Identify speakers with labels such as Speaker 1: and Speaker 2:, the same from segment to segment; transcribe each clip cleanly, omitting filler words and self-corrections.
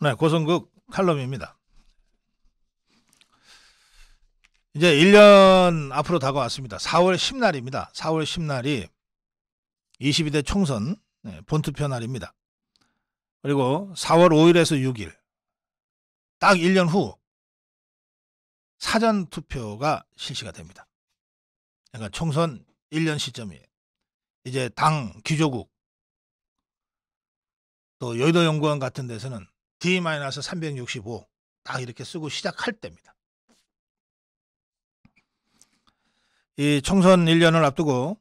Speaker 1: 네, 고성국 칼럼입니다. 이제 1년 앞으로 다가왔습니다. 4월 10날입니다. 4월 10날이 22대 총선 본투표 날입니다. 그리고 4월 5일에서 6일 딱 1년 후 사전투표가 실시가 됩니다. 그러니까 총선 1년 시점이에요. 이제 당 기조국 또 여의도 연구원 같은 데서는 D-365 딱 이렇게 쓰고 시작할 때입니다. 이 총선 1년을 앞두고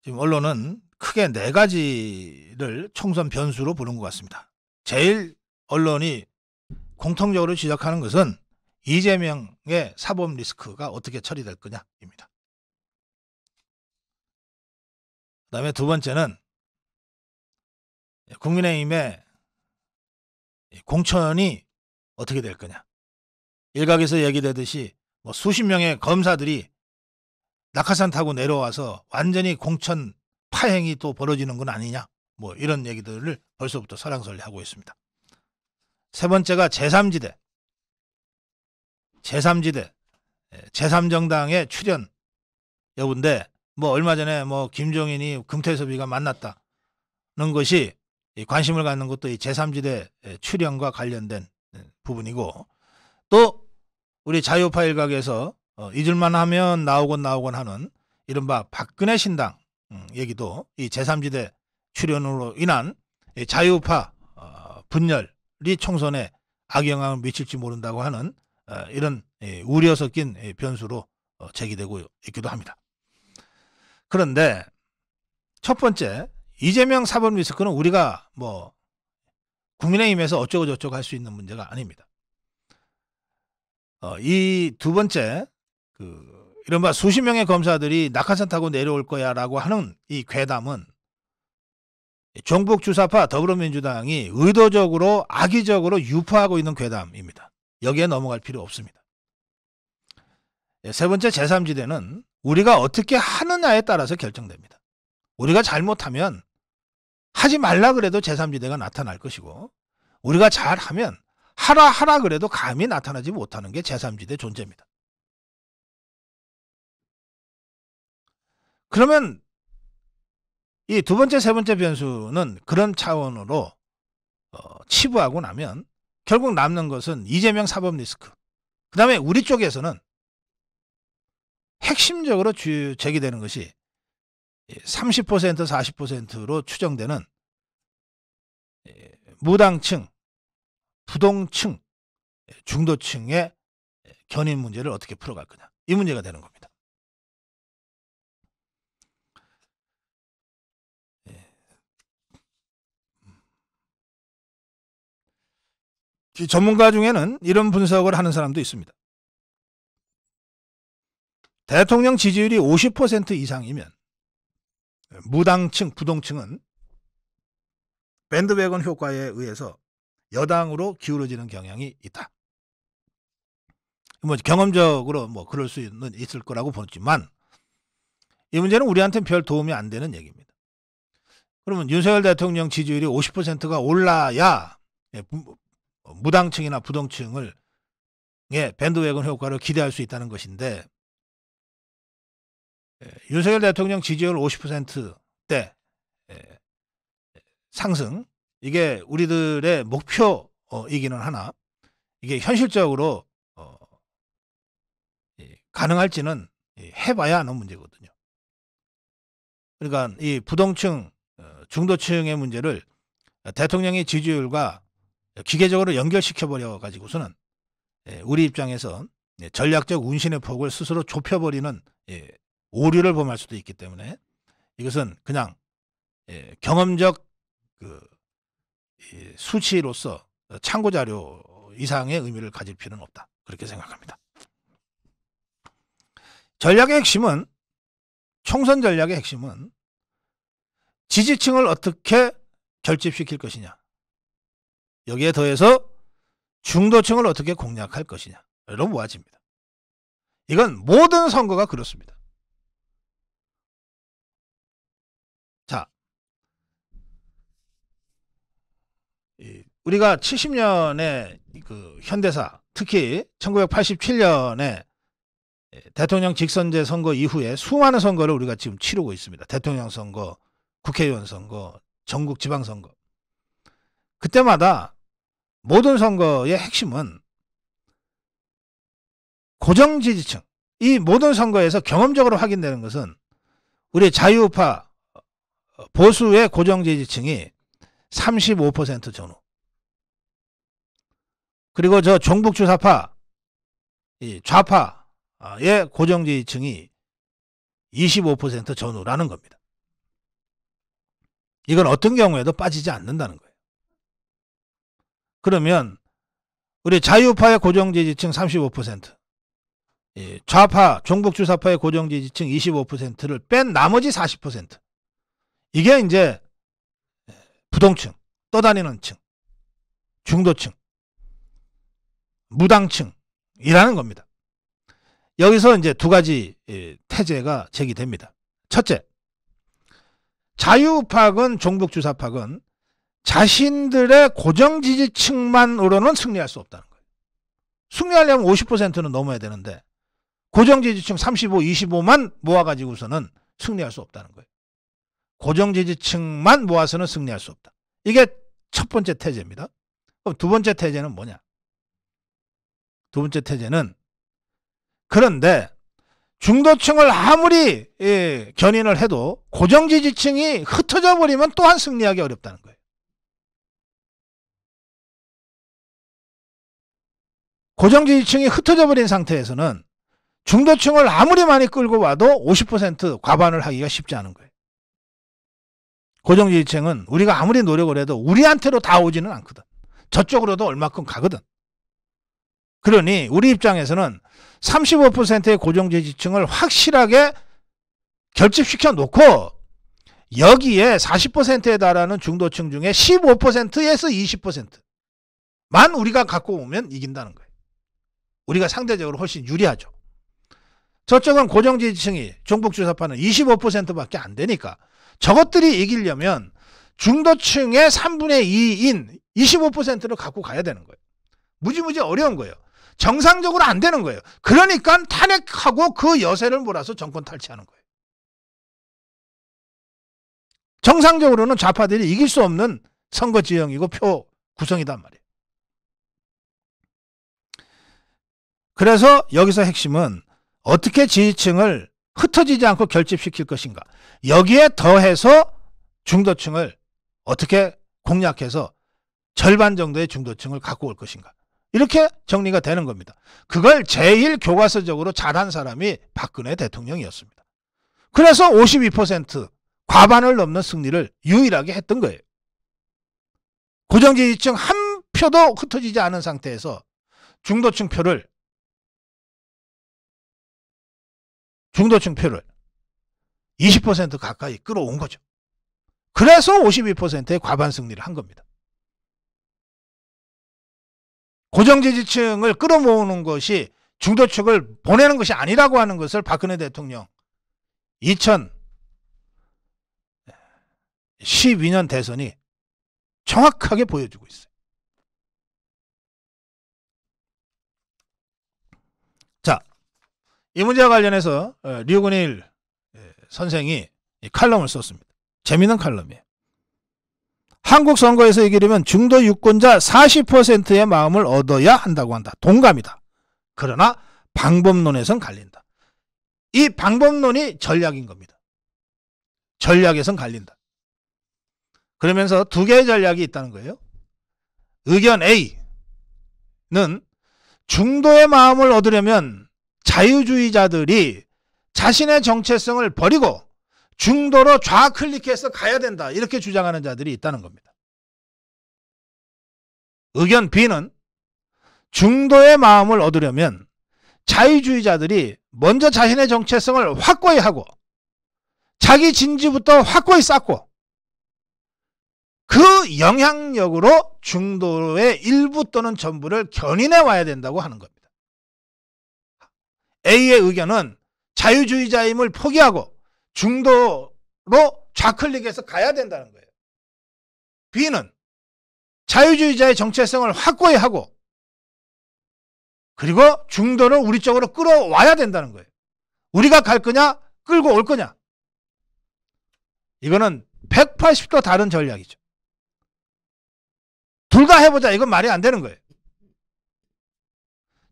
Speaker 1: 지금 언론은 크게 4가지를 총선 변수로 보는 것 같습니다. 제일 언론이 공통적으로 지적하는 것은 이재명의 사법 리스크가 어떻게 처리될 거냐입니다. 그 다음에 두 번째는 국민의힘의 공천이 어떻게 될 거냐. 일각에서 얘기되듯이 수십 명의 검사들이 낙하산 타고 내려와서 완전히 공천 파행이 또 벌어지는 건 아니냐. 이런 얘기들을 벌써부터 설랑설레하고 있습니다. 세 번째가 제3지대. 제3정당의 출연 여부인데 얼마 전에 김종인이 금태섭이가 만났다는 것이 관심을 갖는 것도 이 제3지대 출연과 관련된 부분이고, 또 우리 자유파 일각에서 잊을만 하면 나오곤 하는 이른바 박근혜 신당 얘기도 이 제3지대 출연으로 인한 자유파 분열이 총선에 악영향을 미칠지 모른다고 하는 이런 우려 섞인 변수로 제기되고 있기도 합니다. 그런데 첫 번째, 이재명 사법 리스크는 우리가 국민의힘에서 어쩌고 저쩌고 할 수 있는 문제가 아닙니다. 이 두 번째, 이른바 수십 명의 검사들이 낙하산 타고 내려올 거야라고 하는 이 괴담은 종북 주사파 더불어민주당이 의도적으로 악의적으로 유포하고 있는 괴담입니다. 여기에 넘어갈 필요 없습니다. 세 번째, 제3지대는 우리가 어떻게 하느냐에 따라서 결정됩니다. 우리가 잘못하면 하지 말라 그래도 제3지대가 나타날 것이고, 우리가 잘하면 하라 그래도 감히 나타나지 못하는 게 제3지대 존재입니다. 그러면 이 두 번째, 세 번째 변수는 그런 차원으로 치부하고 나면 결국 남는 것은 이재명 사법 리스크. 그 다음에 우리 쪽에서는 핵심적으로 제기되는 것이 30% 40%로 추정되는 무당층, 부동층, 중도층의 견인 문제를 어떻게 풀어갈 거냐. 이 문제가 되는 겁니다. 전문가 중에는 이런 분석을 하는 사람도 있습니다. 대통령 지지율이 50% 이상이면 무당층, 부동층은 밴드웨건 효과에 의해서 여당으로 기울어지는 경향이 있다. 경험적으로 그럴 수는 있을 거라고 보지만 이 문제는 우리한테는 별 도움이 안 되는 얘기입니다. 그러면 윤석열 대통령 지지율이 50%가 올라야 무당층이나 부동층을 밴드웨건 효과를 기대할 수 있다는 것인데, 윤석열 대통령 지지율 50%대 상승, 이게 우리들의 목표이기는 하나 이게 현실적으로 가능할지는 해봐야 하는 문제거든요. 그러니까 이 부동층, 중도층의 문제를 대통령의 지지율과 기계적으로 연결시켜버려 가지고서는 우리 입장에서 전략적 운신의 폭을 스스로 좁혀버리는 오류를 범할 수도 있기 때문에 이것은 그냥 경험적 수치로서 참고자료 이상의 의미를 가질 필요는 없다. 그렇게 생각합니다. 전략의 핵심은, 총선 전략의 핵심은 지지층을 어떻게 결집시킬 것이냐, 여기에 더해서 중도층을 어떻게 공략할 것이냐, 이런 모아집니다. 이건 모든 선거가 그렇습니다. 자, 우리가 70년에 그 현대사, 특히 1987년에 대통령 직선제 선거 이후에 수많은 선거를 우리가 지금 치르고 있습니다. 대통령 선거, 국회의원 선거, 전국 지방선거. 그때마다 모든 선거의 핵심은 고정 지지층. 이 모든 선거에서 경험적으로 확인되는 것은 우리 자유우파 보수의 고정 지지층이 35% 전후. 그리고 저 종북주사파, 이 좌파의 고정 지지층이 25% 전후라는 겁니다. 이건 어떤 경우에도 빠지지 않는다는 거예요. 그러면 우리 자유파의 고정 지지층 35%, 좌파, 종북주사파의 고정 지지층 25%를 뺀 나머지 40%. 이게 이제 부동층, 떠다니는 층, 중도층, 무당층이라는 겁니다. 여기서 이제 두 가지 태제가 제기됩니다. 첫째, 자유파건 종북주사파건 자신들의 고정 지지층만으로는 승리할 수 없다는 거예요. 승리하려면 50%는 넘어야 되는데 고정 지지층 35, 25만 모아가지고서는 승리할 수 없다는 거예요. 고정 지지층만 모아서는 승리할 수 없다. 이게 첫 번째 태제입니다. 그럼 두 번째 태제는 뭐냐? 두 번째 태제는 그런데 중도층을 아무리 견인을 해도 고정 지지층이 흩어져 버리면 또한 승리하기 어렵다는 거예요. 고정 지지층이 흩어져 버린 상태에서는 중도층을 아무리 많이 끌고 와도 50% 과반을 하기가 쉽지 않은 거예요. 고정 지지층은 우리가 아무리 노력을 해도 우리한테로 다 오지는 않거든. 저쪽으로도 얼마큼 가거든. 그러니 우리 입장에서는 35%의 고정 지지층을 확실하게 결집시켜 놓고 여기에 40%에 달하는 중도층 중에 15%에서 20%만 우리가 갖고 오면 이긴다는 거예요. 우리가 상대적으로 훨씬 유리하죠. 저쪽은 고정 지지층이 종북주사파는 25%밖에 안 되니까 저것들이 이기려면 중도층의 3분의 2인 25%를 갖고 가야 되는 거예요. 무지무지 어려운 거예요. 정상적으로 안 되는 거예요. 그러니까 탄핵하고 그 여세를 몰아서 정권 탈취하는 거예요. 정상적으로는 좌파들이 이길 수 없는 선거 지형이고 표 구성이단 말이에요. 그래서 여기서 핵심은 어떻게 지지층을 흩어지지 않고 결집시킬 것인가. 여기에 더해서 중도층을 어떻게 공략해서 절반 정도의 중도층을 갖고 올 것인가. 이렇게 정리가 되는 겁니다. 그걸 제일 교과서적으로 잘한 사람이 박근혜 대통령이었습니다. 그래서 52% 과반을 넘는 승리를 유일하게 했던 거예요. 고정 지지층 한 표도 흩어지지 않은 상태에서 중도층 표를 20% 가까이 끌어온 거죠. 그래서 52%의 과반 승리를 한 겁니다. 고정 지지층을 끌어모으는 것이 중도층을 보내는 것이 아니라고 하는 것을 박근혜 대통령 2012년 대선이 정확하게 보여주고 있어요. 자, 이 문제와 관련해서 류근일 선생이 칼럼을 썼습니다. 재미있는 칼럼이에요. 한국 선거에서 이기려면 중도 유권자 40%의 마음을 얻어야 한다고 한다. 동감이다. 그러나 방법론에선 갈린다. 이 방법론이 전략인 겁니다. 전략에선 갈린다. 그러면서 두 개의 전략이 있다는 거예요. 의견 A는 중도의 마음을 얻으려면 자유주의자들이 자신의 정체성을 버리고 중도로 좌클릭해서 가야 된다. 이렇게 주장하는 자들이 있다는 겁니다. 의견 B는 중도의 마음을 얻으려면 자유주의자들이 먼저 자신의 정체성을 확고히 하고 자기 진지부터 확고히 쌓고 그 영향력으로 중도의 일부 또는 전부를 견인해 와야 된다고 하는 겁니다. A의 의견은 자유주의자임을 포기하고 중도로 좌클릭해서 가야 된다는 거예요. B는 자유주의자의 정체성을 확고히 하고 그리고 중도를 우리 쪽으로 끌어와야 된다는 거예요. 우리가 갈 거냐 끌고 올 거냐. 이거는 180도 다른 전략이죠. 둘 다 해보자. 이건 말이 안 되는 거예요.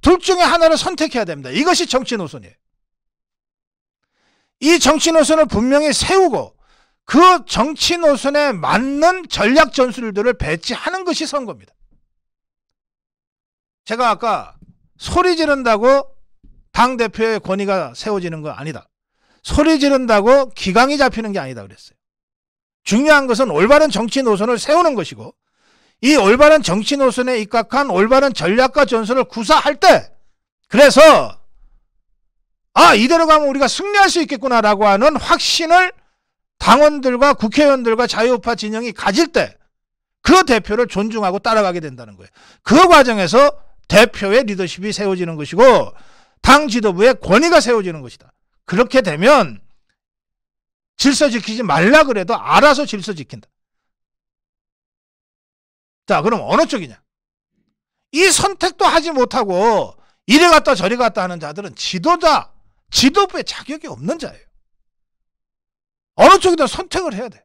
Speaker 1: 둘 중에 하나를 선택해야 됩니다. 이것이 정치 노선이에요. 이 정치 노선을 분명히 세우고 그 정치 노선에 맞는 전략 전술들을 배치하는 것이 선거입니다. 제가 아까 소리 지른다고 당대표의 권위가 세워지는 거 아니다. 소리 지른다고 기강이 잡히는 게 아니다 그랬어요. 중요한 것은 올바른 정치 노선을 세우는 것이고 이 올바른 정치 노선에 입각한 올바른 전략과 전술을 구사할 때 그래서 이대로 가면 우리가 승리할 수 있겠구나라고 하는 확신을 당원들과 국회의원들과 자유우파 진영이 가질 때 그 대표를 존중하고 따라가게 된다는 거예요. 그 과정에서 대표의 리더십이 세워지는 것이고 당 지도부의 권위가 세워지는 것이다. 그렇게 되면 질서 지키지 말라 그래도 알아서 질서 지킨다. 자, 그럼 어느 쪽이냐? 이 선택도 하지 못하고 이리 갔다 저리 갔다 하는 자들은 지도자, 지도부의 자격이 없는 자예요. 어느 쪽이든 선택을 해야 돼.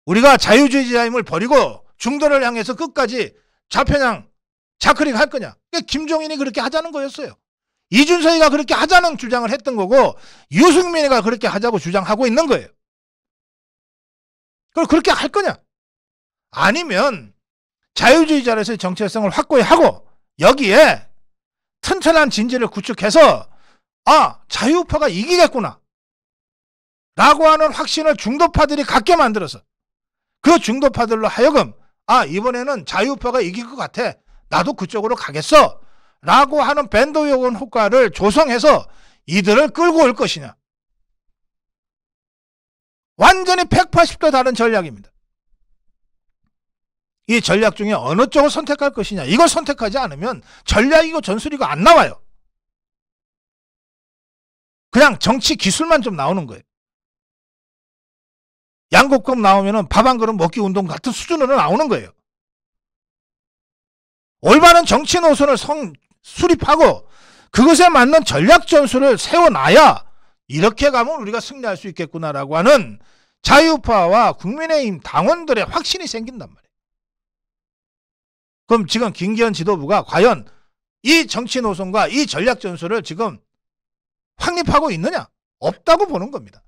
Speaker 1: 우리가 자유주의자임을 버리고 중도를 향해서 끝까지 좌편향, 좌클릭 할 거냐? 김종인이 그렇게 하자는 거였어요. 이준석이가 그렇게 하자는 주장을 했던 거고 유승민이가 그렇게 하자고 주장하고 있는 거예요. 그럼 그렇게 할 거냐? 아니면 자유주의자로서의 정체성을 확고히 하고 여기에 튼튼한 진지를 구축해서 자유우파가 이기겠구나 라고 하는 확신을 중도파들이 갖게 만들어서 그 중도파들로 하여금 이번에는 자유우파가 이길 것 같아. 나도 그쪽으로 가겠어 라고 하는 밴드웨건 효과를 조성해서 이들을 끌고 올 것이냐. 완전히 180도 다른 전략입니다. 이 전략 중에 어느 쪽을 선택할 것이냐. 이걸 선택하지 않으면 전략이고 전술이고 안 나와요. 그냥 정치 기술만 좀 나오는 거예요. 양곡법 나오면은 밥 한 그릇 먹기 운동 같은 수준으로 나오는 거예요. 올바른 정치 노선을 수립하고 그것에 맞는 전략 전술을 세워놔야 이렇게 가면 우리가 승리할 수 있겠구나라고 하는 자유우파와 국민의힘 당원들의 확신이 생긴단 말이에요. 그럼 지금 김기현 지도부가 과연 이 정치 노선과 이 전략 전술을 지금 확립하고 있느냐? 없다고 보는 겁니다.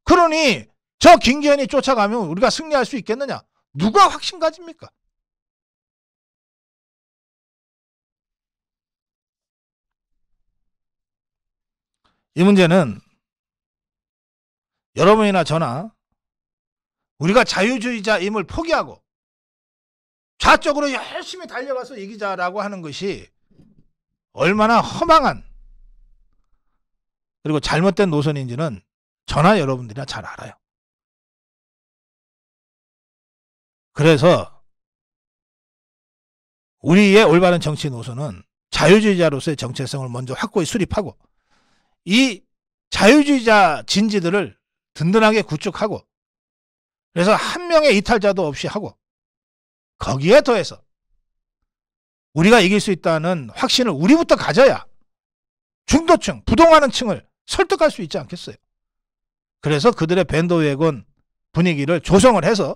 Speaker 1: 그러니 저 김기현이 쫓아가면 우리가 승리할 수 있겠느냐? 누가 확신 가집니까? 이 문제는 여러분이나 저나 우리가 자유주의자임을 포기하고 좌쪽으로 열심히 달려가서 이기자라고 하는 것이 얼마나 허망한 그리고 잘못된 노선인지는 저나 여러분들이나 잘 알아요. 그래서 우리의 올바른 정치 노선은 자유주의자로서의 정체성을 먼저 확고히 수립하고 이 자유주의자 진지들을 든든하게 구축하고 그래서 한 명의 이탈자도 없이 하고 거기에 더해서 우리가 이길 수 있다는 확신을 우리부터 가져야 중도층, 부동하는 층을 설득할 수 있지 않겠어요? 그래서 그들의 밴드웨건 분위기를 조성을 해서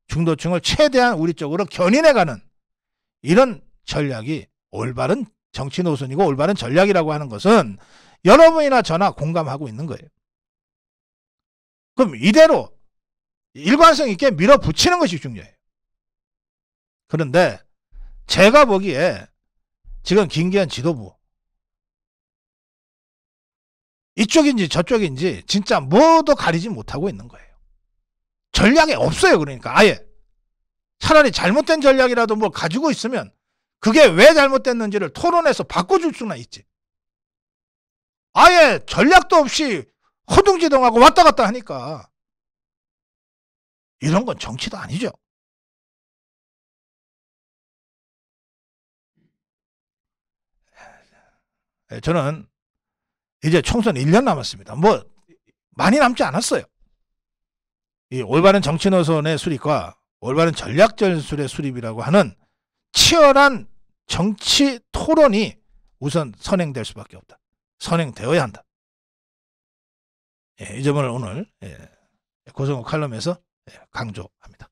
Speaker 1: 중도층을 최대한 우리 쪽으로 견인해가는 이런 전략이 올바른 정치 노선이고 올바른 전략이라고 하는 것은 여러분이나 저나 공감하고 있는 거예요. 그럼 이대로 일관성 있게 밀어붙이는 것이 중요해요. 그런데 제가 보기에 지금 김기현 지도부 이쪽인지 저쪽인지 진짜 뭐도 가리지 못하고 있는 거예요. 전략이 없어요. 그러니까 아예 차라리 잘못된 전략이라도 뭐 가지고 있으면 그게 왜 잘못됐는지를 토론해서 바꿔줄 수나 있지. 아예 전략도 없이 허둥지둥하고 왔다 갔다 하니까 이런 건 정치도 아니죠. 저는 이제 총선 1년 남았습니다. 뭐 많이 남지 않았어요. 이 올바른 정치 노선의 수립과 올바른 전략 전술의 수립이라고 하는 치열한 정치 토론이 우선 선행될 수밖에 없다. 선행되어야 한다. 이 점을 오늘 고성호 칼럼에서 강조합니다.